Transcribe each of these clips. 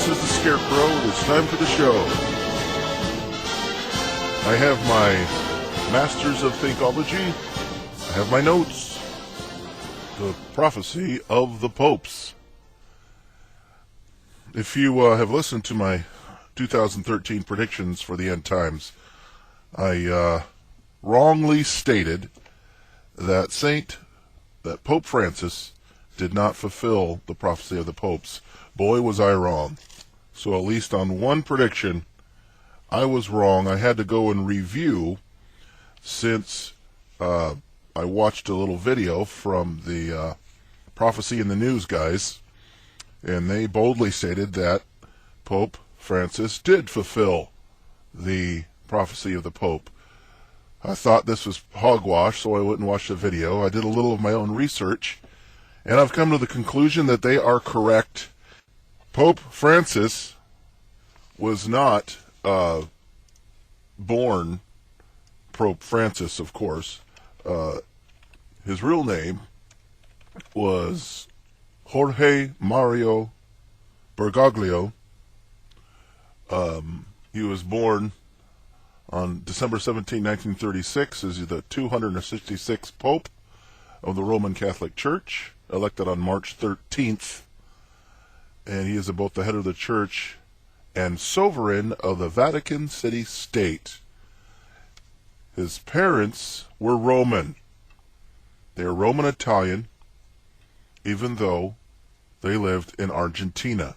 this is the Scarecrow, and it's time for the show. I have my Masters of Thinkology. I have my notes. The Prophecy of the Popes. If you have listened to my 2013 predictions for the end times, I wrongly stated that Pope Francis did not fulfill the prophecy of the popes. Boy, was I wrong. So at least on one prediction, I was wrong. I had to go and review, since I watched a little video from the Prophecy in the News guys, and they boldly stated that Pope Francis did fulfill the prophecy of the Pope. I thought this was hogwash, so I went and watched the video. I did a little of my own research, and I've come to the conclusion that they are correct. Pope Francis was not born Pope Francis, of course. His real name was Jorge Mario Bergoglio. He was born on December 17, 1936, as the 266th Pope of the Roman Catholic Church, elected on March 13th. And he is both the head of the Church and sovereign of the Vatican City State. His parents were Roman. They are Roman Italian, even though they lived in Argentina.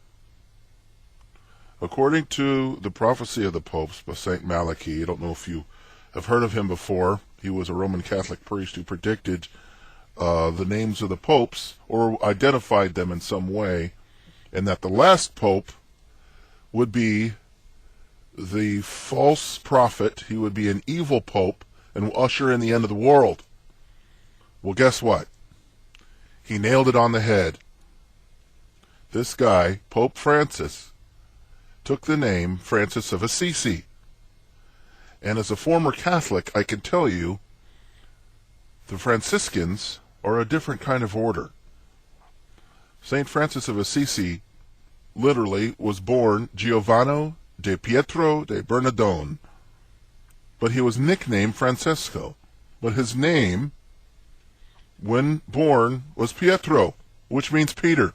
According to the Prophecy of the Popes by St. Malachi, I don't know if you have heard of him before. He was a Roman Catholic priest who predicted the names of the popes, or identified them in some way, and that the last pope would be the false prophet. He would be an evil pope and will usher in the end of the world. Well, guess what? He nailed it on the head. This guy, Pope Francis, took the name Francis of Assisi. And as a former Catholic, I can tell you, the Franciscans are a different kind of order. St. Francis of Assisi literally was born Giovanni de Pietro de Bernardone, but he was nicknamed Francesco. But his name, when born, was Pietro, which means Peter.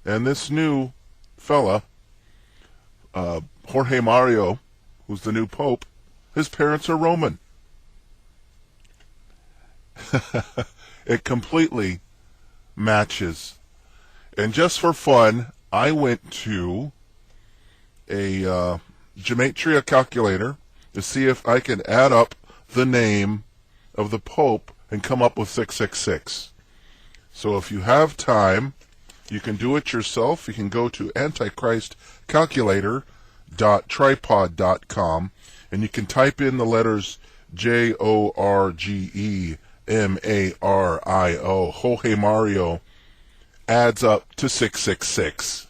And this new fella, Jorge Mario, who's the new pope, his parents are Roman. It completely matches. And just for fun, I went to a gematria calculator to see if I can add up the name of the Pope and come up with 666. So if you have time, you can do it yourself. You can go to antichristcalculator.tripod.com, and you can type in the letters Jorgemario. Jorge Mario adds up to 666.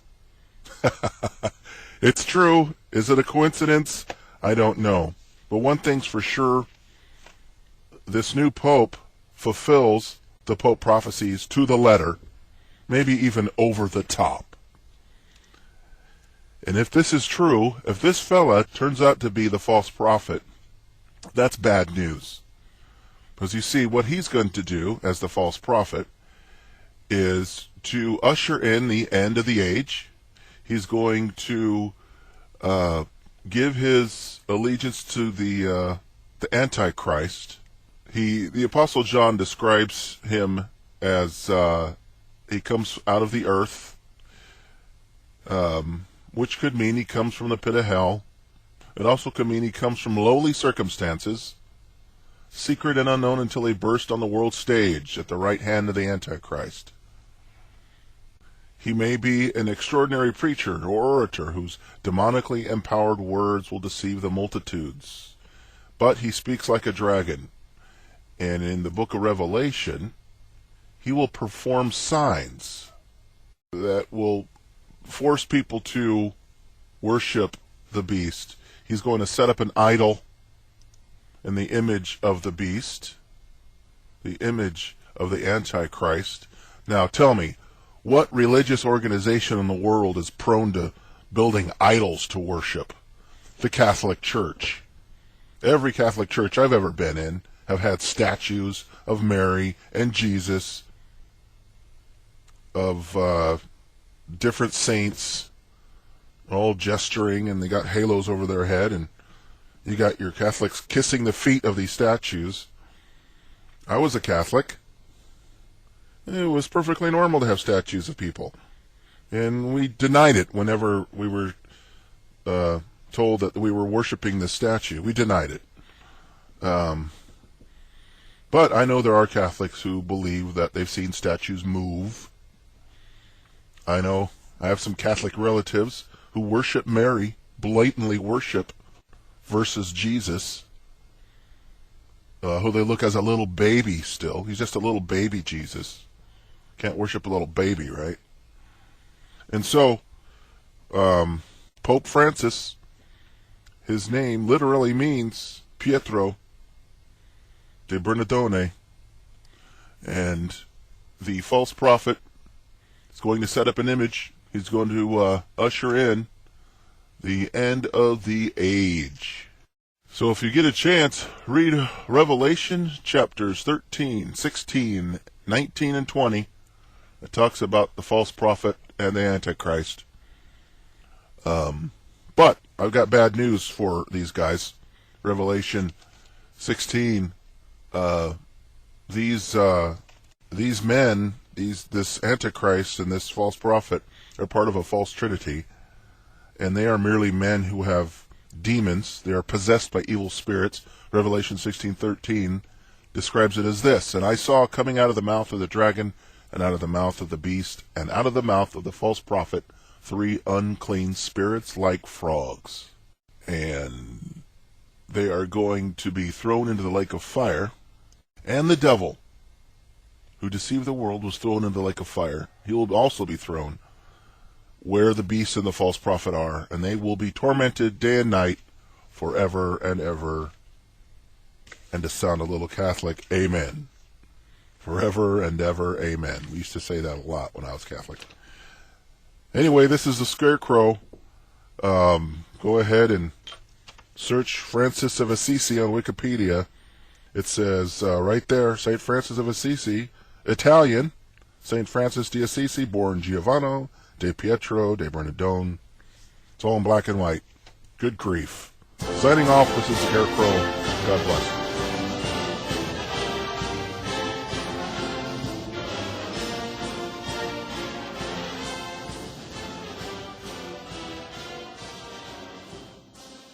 It's true. Is it a coincidence? I don't know. But one thing's for sure, this new pope fulfills the Pope prophecies to the letter, maybe even over the top. And if this is true, if this fella turns out to be the false prophet, that's bad news. Because you see, what he's going to do as the false prophet is to usher in the end of the age. He's going to give his allegiance to the Antichrist. The Apostle John describes him as he comes out of the earth, which could mean he comes from the pit of hell. It also could mean he comes from lowly circumstances, secret and unknown until he burst on the world stage at the right hand of the Antichrist. He may be an extraordinary preacher or orator whose demonically empowered words will deceive the multitudes. But he speaks like a dragon. And in the book of Revelation, he will perform signs that will force people to worship the beast. He's going to set up an idol in the image of the beast, the image of the Antichrist. Now tell me, What religious organization in the world is prone to building idols to worship? The Catholic Church. Every Catholic church I've ever been in have had statues of Mary and Jesus, of different saints, all gesturing, and they got halos over their head, and you got your Catholics kissing the feet of these statues. I was a Catholic. It was perfectly normal to have statues of people. And we denied it whenever we were told that we were worshiping this statue. We denied it. But I know there are Catholics who believe that they've seen statues move. I know I have some Catholic relatives who worship Mary, blatantly worship, versus Jesus, who they look as a little baby still. He's just a little baby Jesus. Can't worship a little baby, right? And so, Pope Francis, his name literally means Pietro de Bernardone, and the false prophet is going to set up an image. He's going to usher in the end of the age. So if you get a chance, read Revelation chapters 13, 16, 19, and 20. It talks about the false prophet and the Antichrist. But I've got bad news for these guys. Revelation 16. These men, this Antichrist and this false prophet are part of a false trinity, and they are merely men who have demons. They are possessed by evil spirits. Revelation 16:13 describes it as this: "And I saw coming out of the mouth of the dragon, and out of the mouth of the beast, and out of the mouth of the false prophet, 3 unclean spirits like frogs. And they are going to be thrown into the lake of fire. And the devil, who deceived the world, was thrown into the lake of fire. He will also be thrown where the beast and the false prophet are, and they will be tormented day and night forever and ever." And to sound a little Catholic, amen. Forever and ever, amen. We used to say that a lot when I was Catholic. Anyway, this is the Scarecrow. Go ahead and search Francis of Assisi on Wikipedia. It says right there, St. Francis of Assisi, Italian, St. Francis de Assisi, born Giovanni de Pietro de Bernardone. It's all in black and white. Good grief. Signing off, this is Scarecrow. God bless.